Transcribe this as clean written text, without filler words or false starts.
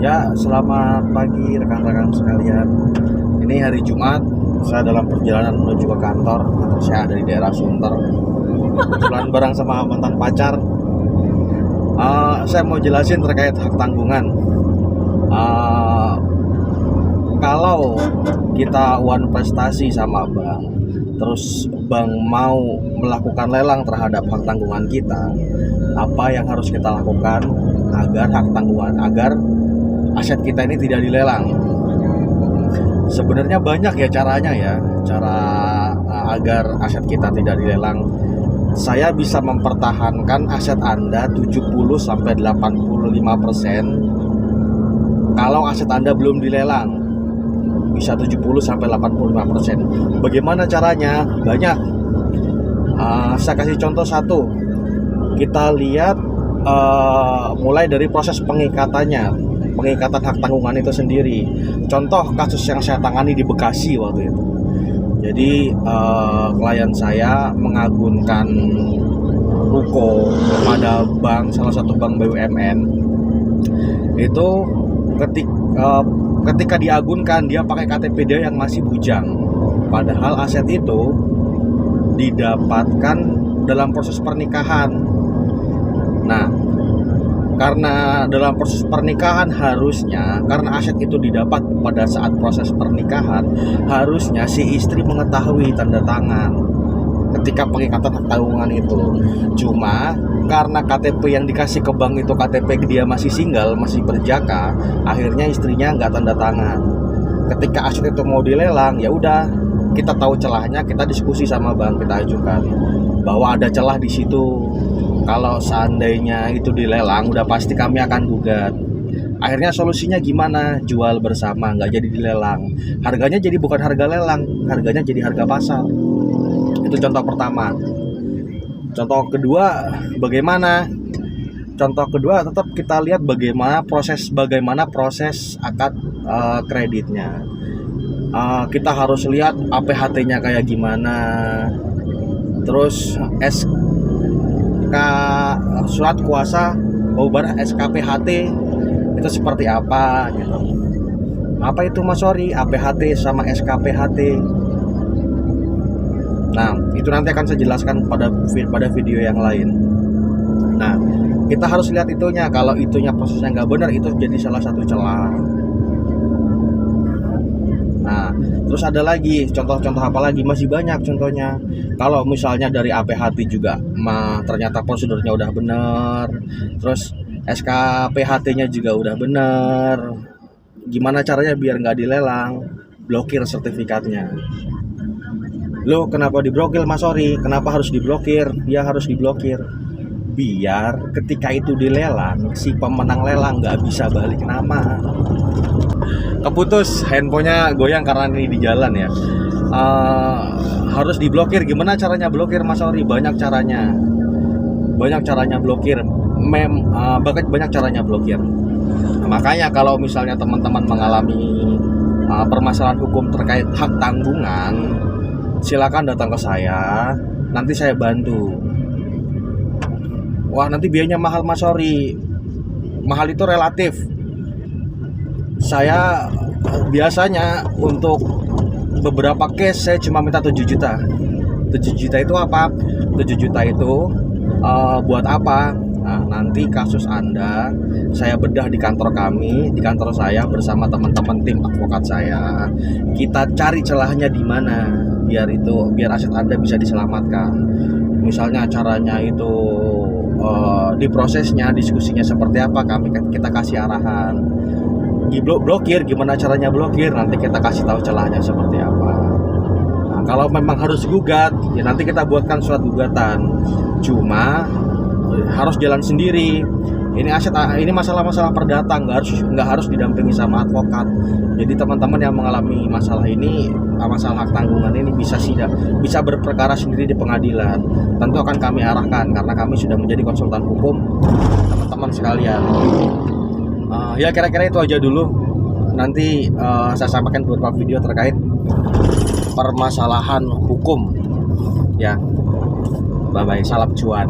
Ya, selamat pagi rekan-rekan sekalian. Ini hari Jumat, saya dalam perjalanan menuju ke kantor saya ada di daerah Sunter. Kebetulan bareng sama mantan pacar. Saya mau jelasin terkait hak tanggungan. Kalau kita one prestasi sama bank, terus bank mau melakukan lelang terhadap hak tanggungan kita, apa yang harus kita lakukan agar aset kita ini tidak dilelang? Sebenarnya banyak ya caranya ya, agar aset kita tidak dilelang. Saya bisa mempertahankan aset Anda 70-85% kalau aset Anda belum dilelang. Bisa 70-85%. Bagaimana caranya? Banyak. Saya kasih contoh satu. Kita lihat mulai dari proses pengikatan hak tanggungan itu sendiri. Contoh kasus yang saya tangani di Bekasi waktu itu. Jadi klien saya mengagunkan ruko kepada bank, salah satu bank BUMN. Itu ketika diagunkan dia pakai KTP dia yang masih bujang. Padahal aset itu didapatkan dalam proses pernikahan. Nah, karena dalam proses pernikahan karena aset itu didapat pada saat proses pernikahan, harusnya si istri mengetahui tanda tangan ketika pengikatan hak tanggungan itu. Cuma karena KTP yang dikasih ke bank itu KTP dia masih single, masih berjaka, akhirnya istrinya nggak tanda tangan. Ketika aset itu mau dilelang, ya udah, kita tahu celahnya, kita diskusi sama bank, kita ajukan bahwa ada celah di situ. Kalau seandainya itu dilelang, udah pasti kami akan gugat. Akhirnya solusinya gimana? Jual bersama, nggak jadi dilelang. Harganya jadi bukan harga lelang, harganya jadi harga pasar. Itu contoh pertama. Contoh kedua, bagaimana? Contoh kedua tetap kita lihat bagaimana proses akad kreditnya. Kita harus lihat APHT-nya kayak gimana. Terus surat kuasa SKPHT itu seperti apa gitu. Apa itu Mas Sori? APHT sama SKPHT. Nah, itu nanti akan saya jelaskan pada video yang lain. Nah, kita harus lihat itunya. Kalau itunya prosesnya nggak benar, itu jadi salah satu celah. Nah, terus ada lagi contoh-contoh apa lagi? Masih banyak contohnya. Kalau misalnya dari APHT juga, ternyata prosedurnya udah bener, terus SKPHT-nya juga udah bener. Gimana caranya biar nggak dilelang? Blokir sertifikatnya. Loh, kenapa diblokir Mas Sori? Kenapa harus diblokir? Ya harus diblokir biar ketika itu dilelang, si pemenang lelang nggak bisa balik nama. Keputus, handphonenya goyang karena ini di jalan ya. Harus diblokir. Gimana caranya blokir Mas Sori? Banyak caranya blokir. Banyak caranya blokir. Makanya kalau misalnya teman-teman mengalami permasalahan hukum terkait hak tanggungan, silakan datang ke saya, nanti saya bantu. Wah, nanti biayanya mahal Mas Sori. Mahal itu relatif. Saya biasanya untuk beberapa case saya cuma minta 7 juta. 7 juta itu apa? 7 juta itu buat apa? Nah, nanti kasus Anda saya bedah di kantor saya bersama teman-teman tim advokat saya. Kita cari celahnya di mana biar aset Anda bisa diselamatkan. Misalnya caranya itu di prosesnya, diskusinya seperti apa, kita kasih arahan. Blokir, gimana caranya blokir, nanti kita kasih tahu celahnya seperti apa. Nah, kalau memang harus gugat, ya nanti kita buatkan surat gugatan. Cuma harus jalan sendiri. Ini masalah-masalah perdata, nggak harus didampingi sama advokat. Jadi teman-teman yang mengalami masalah hak tanggungan ini bisa berperkara sendiri di pengadilan. Tentu akan kami arahkan karena kami sudah menjadi konsultan hukum teman-teman sekalian. Ya kira-kira itu aja dulu. Nanti saya sampaikan beberapa video terkait permasalahan hukum. Ya, bye bye, salam cuan.